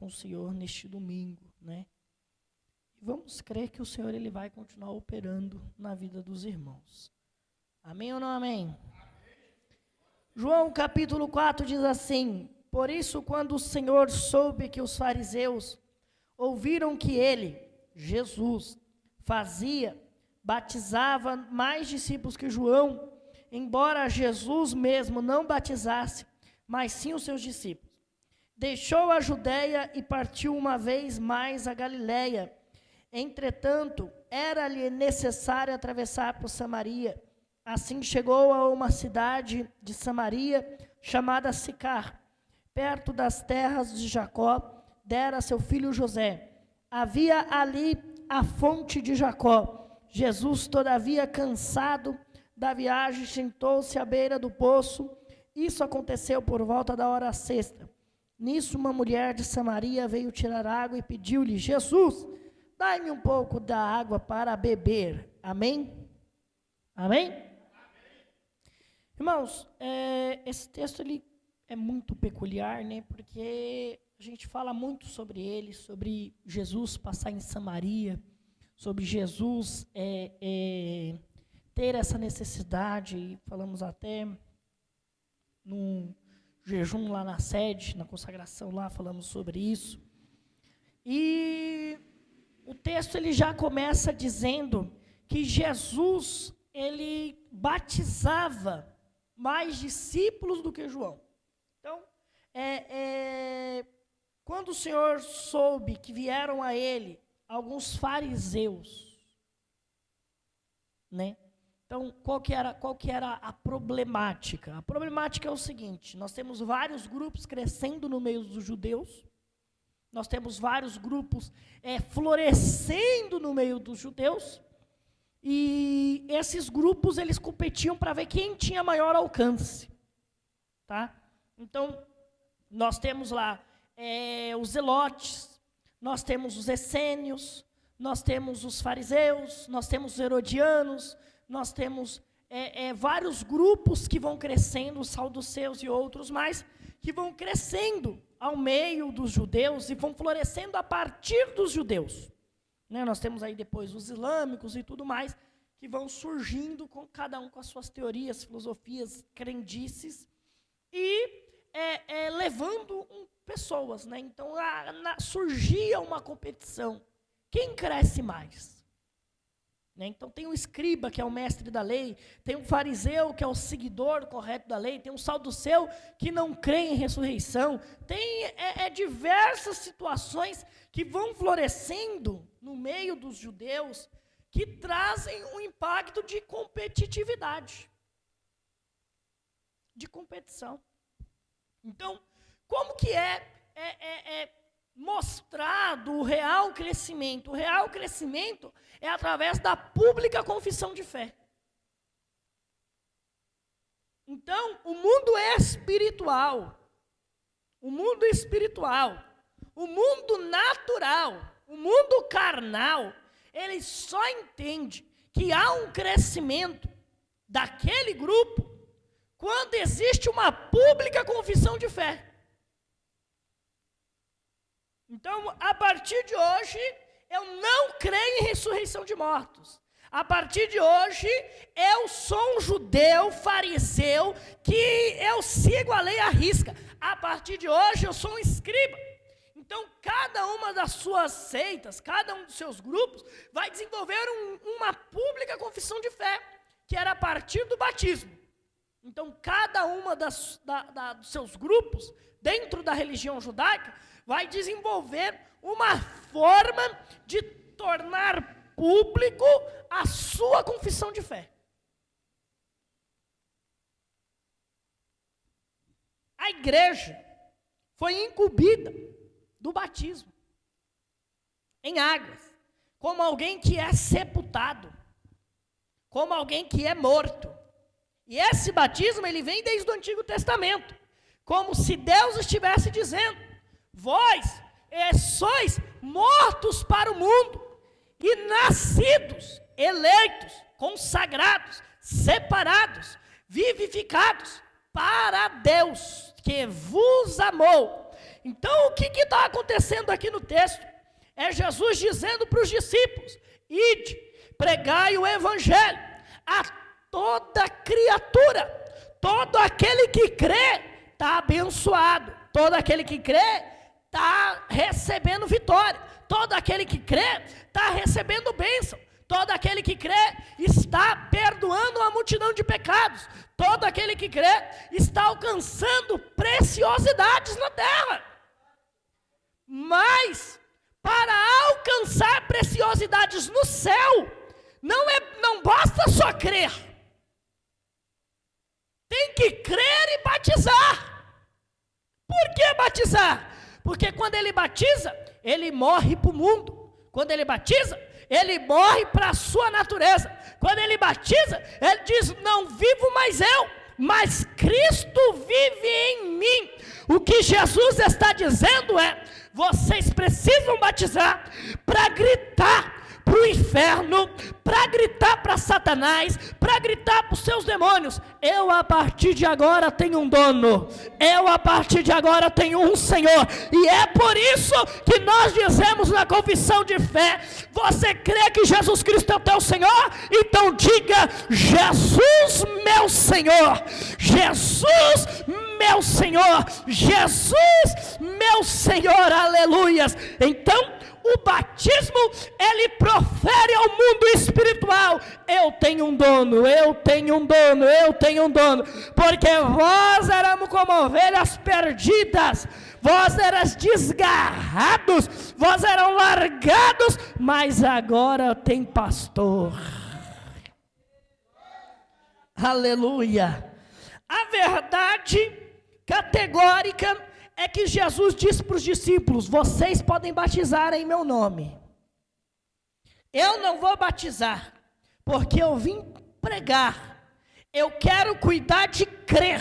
com o Senhor neste domingo, né? E vamos crer que o Senhor ele vai continuar operando na vida dos irmãos. Amém ou não amém? João capítulo 4 diz assim: por isso, quando o Senhor soube que os fariseus ouviram que ele, Jesus, batizava mais discípulos que João, embora Jesus mesmo não batizasse, mas sim os seus discípulos, deixou a Judeia e partiu uma vez mais a Galiléia. Entretanto, era-lhe necessário atravessar por Samaria. Assim chegou a uma cidade de Samaria, chamada Sicar, perto das terras de Jacó, dera seu filho José. Havia ali a fonte de Jacó. Jesus, todavia, cansado da viagem, sentou-se à beira do poço. Isso aconteceu por volta da hora sexta. Nisso, uma mulher de Samaria veio tirar água e pediu-lhe: Jesus, dai-me um pouco da água para beber. Amém? Amém? Irmãos, esse texto ele é muito peculiar, né? Porque a gente fala muito sobre ele, sobre Jesus passar em Samaria, sobre Jesus ter essa necessidade, e falamos até no jejum lá na sede, na consagração lá, falamos sobre isso. E o texto ele já começa dizendo que Jesus, ele batizava mais discípulos do que João. Então, quando o Senhor soube que vieram a ele alguns fariseus, né? Então, qual que era a problemática? A problemática é o seguinte: nós temos vários grupos crescendo no meio dos judeus, nós temos vários grupos florescendo no meio dos judeus, e esses grupos, eles competiam para ver quem tinha maior alcance, tá? Então, nós temos lá os zelotes, nós temos os essênios, nós temos os fariseus, nós temos os herodianos, nós temos vários grupos que vão crescendo, os saduceus e outros mais, que vão crescendo ao meio dos judeus e vão florescendo a partir dos judeus. Né, nós temos aí depois os islâmicos e tudo mais, que vão surgindo, com cada um com as suas teorias, filosofias, crendices, e levando pessoas. Né? Então, surgia uma competição. Quem cresce mais? Né? Então, tem o escriba, que é o mestre da lei, tem o fariseu, que é o seguidor correto da lei, tem o saduceu, que não crê em ressurreição, tem diversas situações que vão florescendo no meio dos judeus, que trazem um impacto de competitividade, de competição. Então, como que é mostrado o real crescimento? O real crescimento é através da pública confissão de fé. Então, o mundo espiritual, o mundo natural, o mundo carnal, ele só entende que há um crescimento daquele grupo quando existe uma pública confissão de fé. Então, a partir de hoje, eu não creio em ressurreição de mortos. A partir de hoje, eu sou um judeu fariseu que eu sigo a lei à risca. A partir de hoje, eu sou um escriba. Então, cada uma das suas seitas, cada um dos seus grupos, vai desenvolver uma pública confissão de fé, que era a partir do batismo. Então, cada uma dos seus grupos, dentro da religião judaica, vai desenvolver uma forma de tornar público a sua confissão de fé. A igreja foi incumbida do batismo em águas, como alguém que é sepultado, como alguém que é morto. E esse batismo, ele vem desde o Antigo Testamento, como se Deus estivesse dizendo: vós sois mortos para o mundo, e nascidos, eleitos, consagrados, separados, vivificados para Deus, que vos amou Então, o que está acontecendo aqui no texto? É Jesus dizendo para os discípulos: ide, pregai o evangelho a toda criatura. Todo aquele que crê está abençoado. Todo aquele que crê está recebendo vitória. Todo aquele que crê está recebendo bênção. Todo aquele que crê está perdoando uma multidão de pecados. Todo aquele que crê está alcançando preciosidades na terra. Mas, para alcançar preciosidades no céu, não basta só crer. Tem que crer e batizar. Por que batizar? Porque quando ele batiza, ele morre para o mundo. Quando ele batiza, ele morre para a sua natureza. Quando ele batiza, ele diz: não vivo mais eu, mas Cristo vive em mim. O que Jesus está dizendo é: vocês precisam batizar para gritar para o inferno, para gritar para Satanás, para gritar para os seus demônios: eu a partir de agora tenho um dono, eu a partir de agora tenho um Senhor. E é por isso que nós dizemos na confissão de fé: você crê que Jesus Cristo é o teu Senhor? Então diga: Jesus meu Senhor, Jesus meu Senhor, Jesus meu Senhor, aleluias. Então o batismo, ele profere ao mundo espiritual: eu tenho um dono, eu tenho um dono, eu tenho um dono. Porque vós éramos como ovelhas perdidas, vós eras desgarrados, vós eram largados, mas agora tem pastor. Aleluia. A verdade categórica é que Jesus disse para os discípulos: vocês podem batizar em meu nome. Eu não vou batizar, porque eu vim pregar. Eu quero cuidar de crer.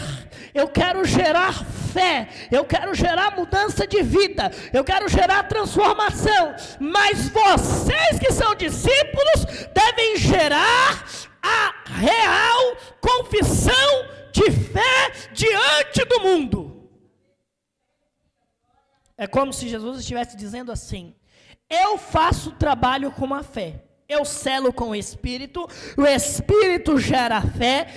Eu quero gerar fé. Eu quero gerar mudança de vida. Eu quero gerar transformação. Mas vocês que são discípulos devem gerar a real confissão de fé diante do mundo. É como se Jesus estivesse dizendo assim: eu faço o trabalho com a fé, eu selo com o Espírito gera a fé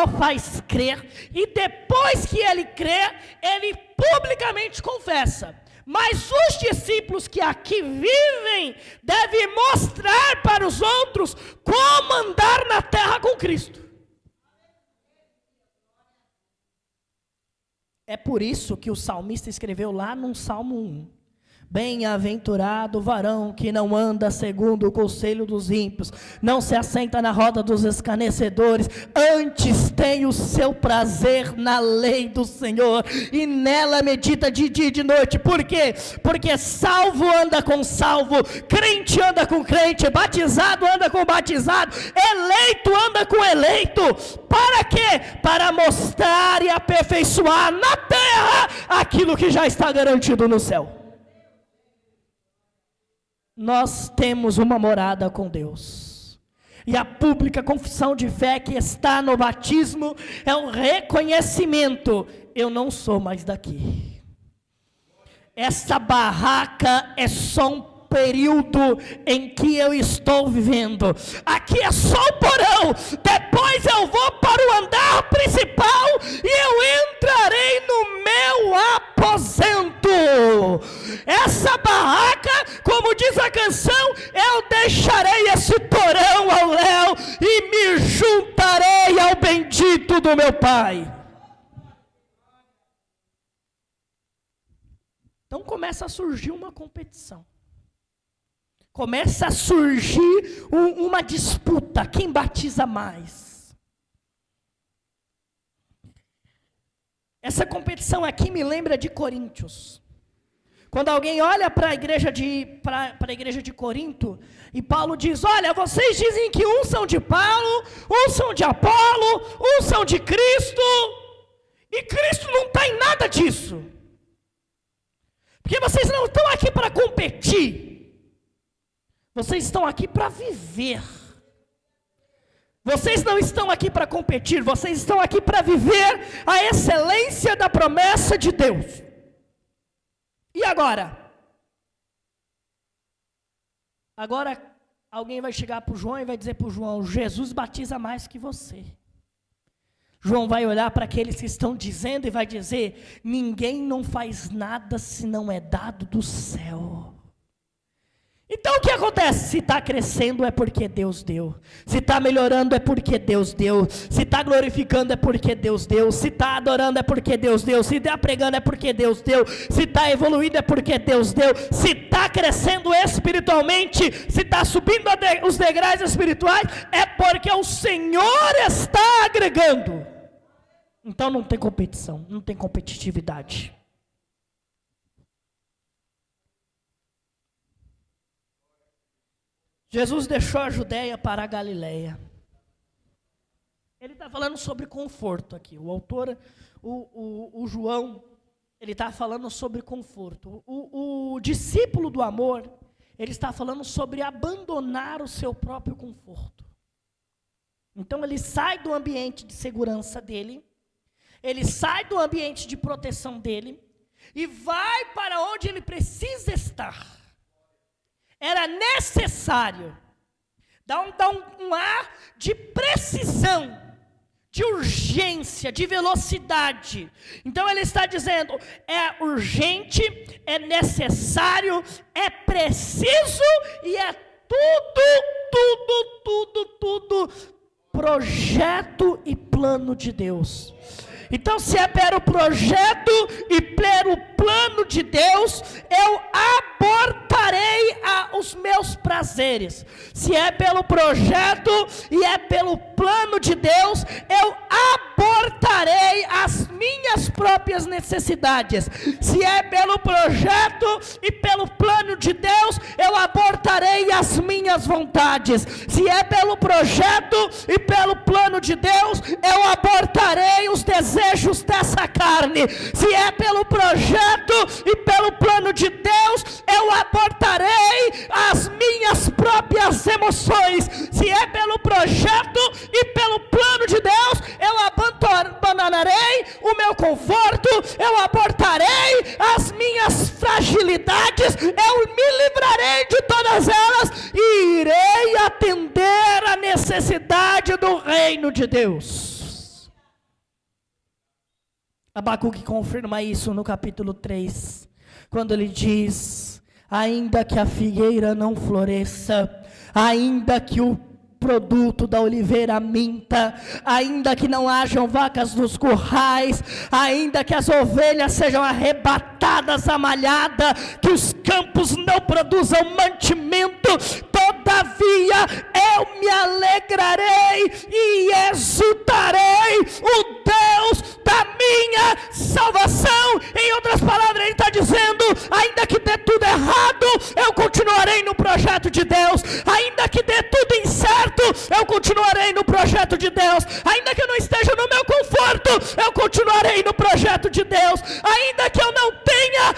o faz crer, e depois que ele crê, ele publicamente confessa. Mas os discípulos que aqui vivem devem mostrar para os outros como andar na terra com Cristo. É por isso que o salmista escreveu lá no Salmo 1: bem-aventurado o varão que não anda segundo o conselho dos ímpios, não se assenta na roda dos escarnecedores, antes tem o seu prazer na lei do Senhor, e nela medita de dia e de noite. Por quê? Porque salvo anda com salvo, crente anda com crente, batizado anda com batizado, eleito anda com eleito. Para quê? Para mostrar e aperfeiçoar na terra aquilo que já está garantido no céu. Nós temos uma morada com Deus, e a pública confissão de fé que está no batismo é um reconhecimento: eu não sou mais daqui. Essa barraca é só um período em que eu estou vivendo. Aqui é só o porão, depois eu vou para o andar principal e eu entrarei no meu aposento. Essa barraca, como diz a canção, eu deixarei esse porão ao léu e me juntarei ao bendito do meu Pai. Então começa a surgir uma competição. Começa a surgir uma disputa: quem batiza mais? Essa competição aqui me lembra de Coríntios. Quando alguém olha para a igreja de Corinto, e Paulo diz: olha, vocês dizem que uns são de Paulo, uns são de Apolo, uns são de Cristo, e Cristo não está em nada disso. Porque vocês não estão aqui para competir. Vocês estão aqui para viver. Vocês não estão aqui para competir, vocês estão aqui para viver a excelência da promessa de Deus. E agora? Agora alguém vai chegar para o João e vai dizer para o João: Jesus batiza mais que você. João vai olhar para aqueles que estão dizendo e vai dizer: ninguém não faz nada se não é dado do céu. Então o que acontece? Se está crescendo é porque Deus deu. Se está melhorando é porque Deus deu. Se está glorificando é porque Deus deu. Se está adorando é porque Deus deu. Se está pregando é porque Deus deu. Se está evoluindo é porque Deus deu. Se está crescendo espiritualmente, se está subindo os degraus espirituais, é porque o Senhor está agregando. Então não tem competição, não tem competitividade. Jesus deixou a Judéia para a Galileia. Ele está falando sobre conforto aqui. O autor, o João, ele está falando sobre conforto. O discípulo do amor, ele está falando sobre abandonar o seu próprio conforto. Então ele sai do ambiente de segurança dele, ele sai do ambiente de proteção dele, e vai para onde ele precisa estar. Era necessário dar um ar de precisão, de urgência, de velocidade. Então ele está dizendo: é urgente, é necessário, é preciso e é tudo projeto e plano de Deus. Então, se é pelo projeto e pelo plano de Deus, eu abortarei os meus prazeres. Se é pelo projeto e é pelo plano de Deus, eu abortarei as minhas próprias necessidades. Se é pelo projeto e pelo plano de Deus, eu abortarei as minhas vontades. Se é pelo projeto e pelo plano de Deus, eu abortarei os desejos dessa carne. Se é pelo projeto e pelo plano de Deus, eu abortarei as minhas próprias emoções. Se é pelo projeto e pelo plano de Deus, eu abandonarei o meu conforto, eu abortarei as minhas fragilidades, eu me livrarei de todas elas e irei atender a necessidade do reino de Deus. Abacuque confirma isso no capítulo 3, quando ele diz: ainda que a figueira não floresça, ainda que o produto da oliveira minta, ainda que não hajam vacas nos currais, ainda que as ovelhas sejam arrebatadas à malhada, que os campos não produzam mantimento, todavia eu me alegrarei e exultarei o Deus da minha salvação. Em outras palavras, ele está dizendo: ainda que dê tudo errado, eu continuarei no projeto de Deus. Ainda que dê tudo incerto, eu continuarei no projeto de Deus. Ainda que eu não esteja no meu conforto, eu continuarei no projeto de Deus. Ainda que eu não tenha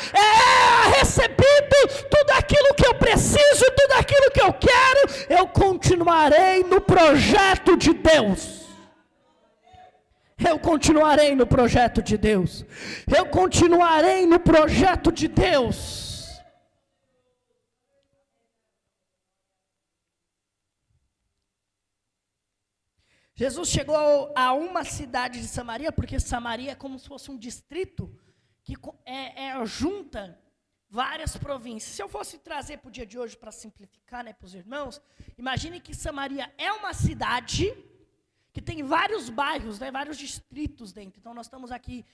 recebido tudo aquilo que eu preciso, tudo aquilo que eu quero, eu continuarei no projeto de Deus. Eu continuarei no projeto de Deus. Eu continuarei no projeto de Deus. Jesus chegou a uma cidade de Samaria, porque Samaria é como se fosse um distrito que junta várias províncias. Se eu fosse trazer para o dia de hoje, para simplificar, para os irmãos, imagine que Samaria é uma cidade que tem vários bairros, vários distritos dentro. Então nós estamos aqui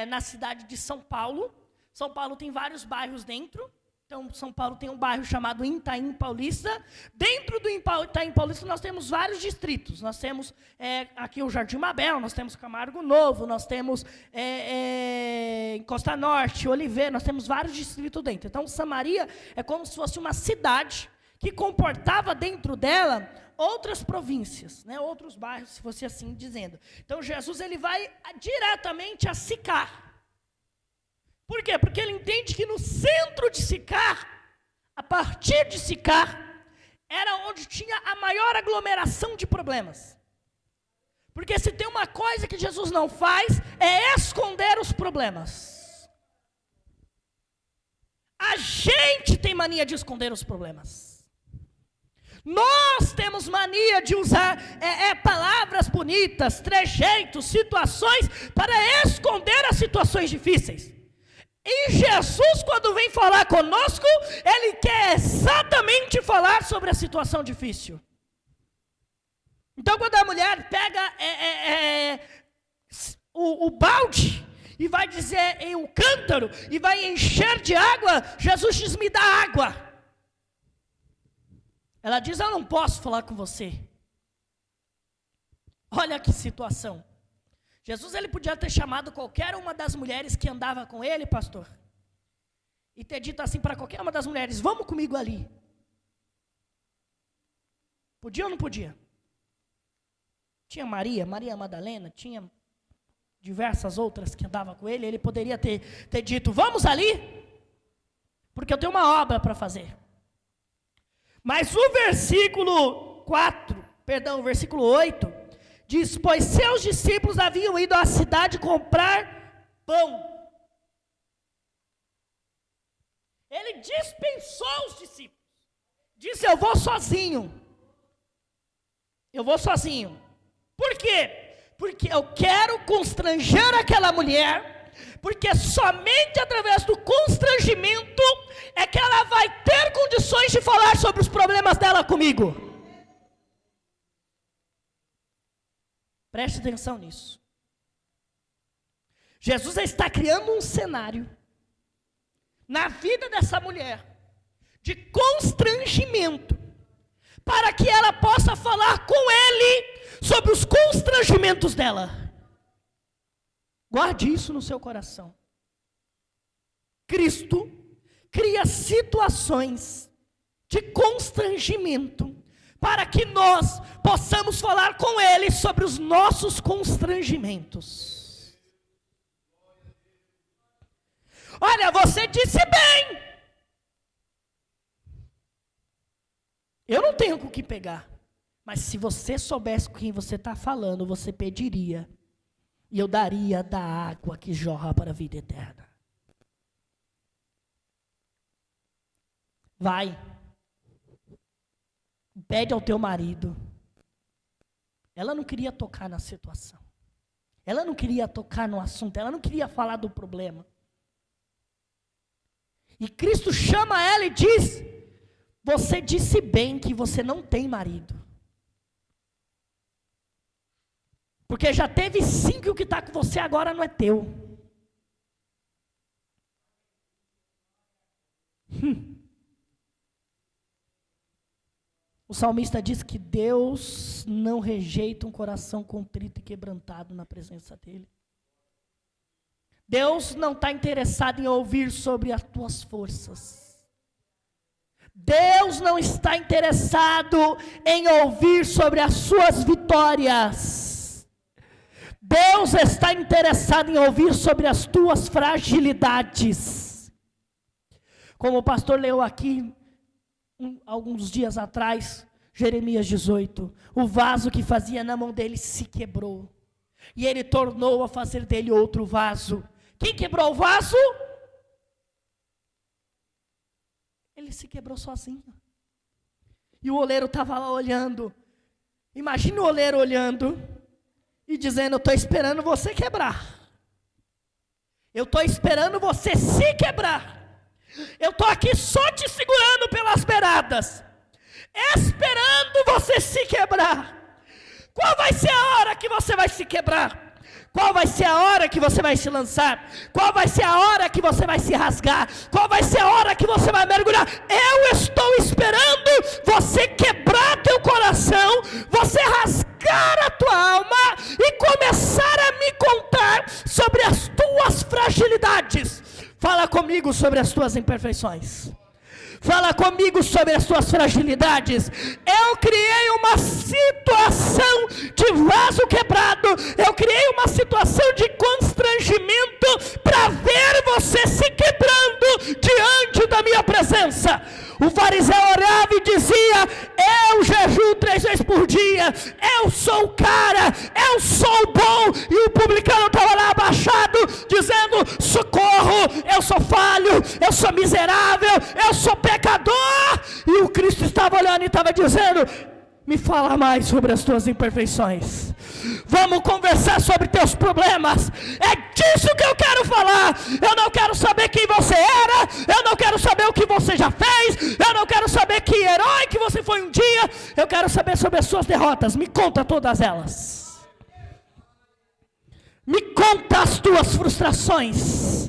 na cidade de São Paulo. São Paulo tem vários bairros dentro. Então, São Paulo tem um bairro chamado Itaim Paulista. Dentro do Itaim Paulista, nós temos vários distritos. Nós temos aqui o Jardim Mabel, nós temos Camargo Novo, nós temos Costa Norte, Oliveira, nós temos vários distritos dentro. Então, Samaria é como se fosse uma cidade que comportava dentro dela outras províncias, outros bairros, se fosse assim dizendo. Então, Jesus ele vai diretamente a Sicar. Por quê? Porque ele entende que no centro de Sicar, a partir de Sicar, era onde tinha a maior aglomeração de problemas. Porque se tem uma coisa que Jesus não faz, é esconder os problemas. A gente tem mania de esconder os problemas. Nós temos mania de usar palavras bonitas, trejeitos, situações para esconder as situações difíceis. E Jesus, quando vem falar conosco, Ele quer exatamente falar sobre a situação difícil. Então, quando a mulher pega o balde e vai dizer o cântaro e vai encher de água, Jesus diz: me dá água. Ela diz: eu não posso falar com você. Olha que situação. Jesus, ele podia ter chamado qualquer uma das mulheres que andava com ele, pastor, e ter dito assim para qualquer uma das mulheres: vamos comigo ali. Podia ou não podia? Tinha Maria Madalena, tinha diversas outras que andavam com ele. Ele poderia ter dito: vamos ali, porque eu tenho uma obra para fazer. Mas o versículo 8, diz: pois seus discípulos haviam ido à cidade comprar pão. Ele dispensou os discípulos. Disse: eu vou sozinho. Por quê? Porque eu quero constranger aquela mulher, porque somente através do constrangimento é que ela vai ter condições de falar sobre os problemas dela comigo. Preste atenção nisso. Jesus está criando um cenário na vida dessa mulher de constrangimento, para que ela possa falar com ele sobre os constrangimentos dela. Guarde isso no seu coração. Cristo cria situações de constrangimento para que nós possamos falar com ele sobre os nossos constrangimentos. Olha, você disse bem. Eu não tenho com o que pegar. Mas se você soubesse com quem você está falando, você pediria. E eu daria da água que jorra para a vida eterna. Vai. Pede ao teu marido. Ela não queria tocar na situação. Ela não queria tocar no assunto. Ela não queria falar do problema. E Cristo chama ela e diz: você disse bem que você não tem marido. Porque já teve 5 e o que está com você agora não é teu. O salmista diz que Deus não rejeita um coração contrito e quebrantado na presença dele. Deus não está interessado em ouvir sobre as tuas forças. Deus não está interessado em ouvir sobre as suas vitórias. Deus está interessado em ouvir sobre as tuas fragilidades. Como o pastor leu aqui, alguns dias atrás, Jeremias 18, o vaso que fazia na mão dele se quebrou, e ele tornou a fazer dele outro vaso. Quem quebrou o vaso? Ele se quebrou sozinho. E o oleiro estava lá olhando. Imagina o oleiro olhando e dizendo: eu estou esperando você quebrar. Eu estou esperando você se quebrar. Eu estou aqui só te segurando pelas beiradas, esperando você se quebrar. Qual vai ser a hora que você vai se quebrar? Qual vai ser a hora que você vai se lançar? Qual vai ser a hora que você vai se rasgar? Qual vai ser a hora que você vai mergulhar? Eu estou esperando você quebrar teu coração, você rasgar a tua alma e começar a me contar sobre as tuas fragilidades. Fala comigo sobre as tuas imperfeições. Fala comigo sobre as tuas fragilidades. Eu criei uma situação de vaso quebrado. Eu criei uma situação de constrangimento para ver você se quebrando diante da minha presença. O fariseu orava e dizia: eu jejuo 3 vezes por dia, eu sou o cara, eu sou bom. E o publicano estava lá abaixado, dizendo: socorro, eu sou falho, eu sou miserável, eu sou pecador. E o Cristo estava olhando e estava dizendo: me fala mais sobre as tuas imperfeições. Vamos conversar sobre teus problemas. É disso que eu quero falar. Eu não quero saber quem você era. Eu não quero saber o que você já fez. Eu não quero saber que herói que você foi um dia. Eu quero saber sobre as suas derrotas. Me conta todas elas. Me conta as tuas frustrações.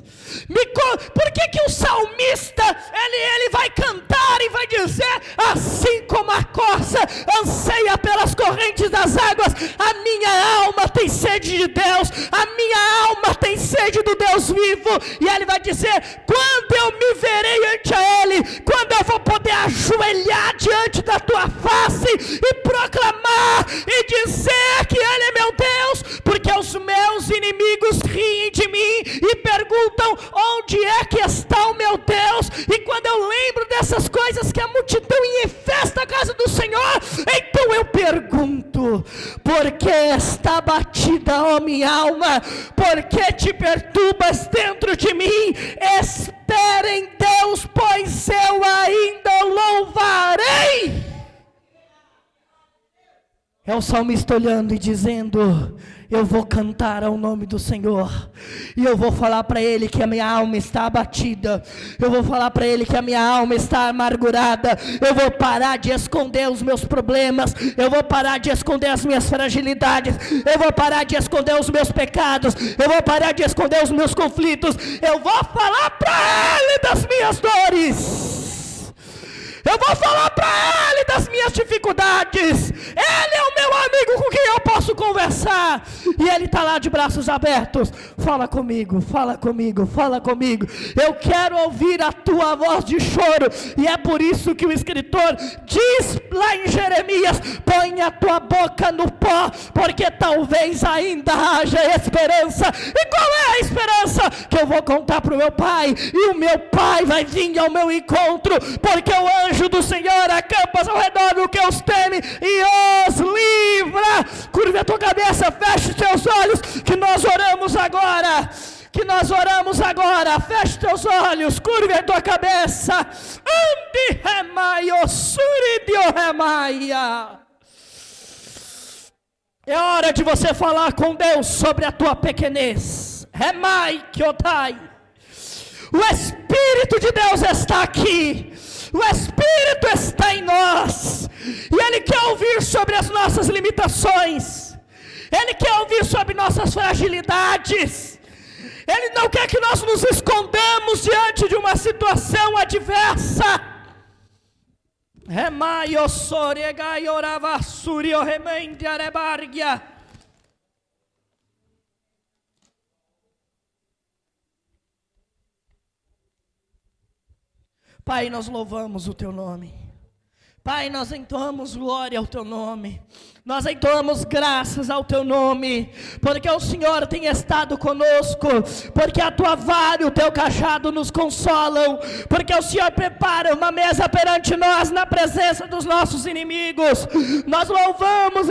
Por que o salmista ele vai cantar e vai dizer: assim como a corça anseia pelas correntes das águas, a minha alma tem sede de Deus, a minha alma tem sede do Deus vivo. E ele vai dizer: quando eu me verei ante a Ele, quando eu vou poder ajoelhar diante da tua face e proclamar e dizer que Ele é meu Deus, porque os meus inimigos riem de mim e perguntam: onde é que está o meu Deus? E quando eu lembro dessas coisas, que a multidão infesta a casa do Senhor, então eu pergunto: por que está batida, ó minha alma? Por que te perturbas dentro de mim? Espera em Deus, pois eu ainda louvarei. É o salmista olhando e dizendo: eu vou cantar ao nome do Senhor, e eu vou falar para Ele que a minha alma está abatida, eu vou falar para Ele que a minha alma está amargurada, eu vou parar de esconder os meus problemas, eu vou parar de esconder as minhas fragilidades, eu vou parar de esconder os meus pecados, eu vou parar de esconder os meus conflitos, eu vou falar para Ele das minhas dores. Eu vou falar para Ele das minhas dificuldades. Ele é o meu amigo com quem eu posso conversar. E Ele está lá de braços abertos. Fala comigo, fala comigo, fala comigo. Eu quero ouvir a tua voz de choro. E é por isso que o escritor diz lá em Jeremias: põe a tua boca no pó, porque talvez ainda haja esperança. E qual é a esperança? Que eu vou contar para o meu pai, e o meu pai vai vir ao meu encontro, porque o anjo do Senhor acampa ao redor do que os teme e os livra. Curva a tua cabeça, feche os teus olhos, que nós oramos agora. Que nós oramos agora. Feche teus olhos, curva a tua cabeça. Andi remaio, suridio remaia. É hora de você falar com Deus sobre a tua pequenez. Remai kiotai. O Espírito de Deus está aqui. O Espírito está em nós, e Ele quer ouvir sobre as nossas limitações, Ele quer ouvir sobre nossas fragilidades, Ele não quer que nós nos escondamos diante de uma situação adversa. Remaio soregai oravassurio remendi arebargia. Pai, nós louvamos o Teu nome. Pai, nós entoamos glória ao Teu nome. Nós entoamos graças ao Teu nome, porque o Senhor tem estado conosco, porque a Tua vara e o Teu cajado nos consolam, porque o Senhor prepara uma mesa perante nós na presença dos nossos inimigos. Nós louvamos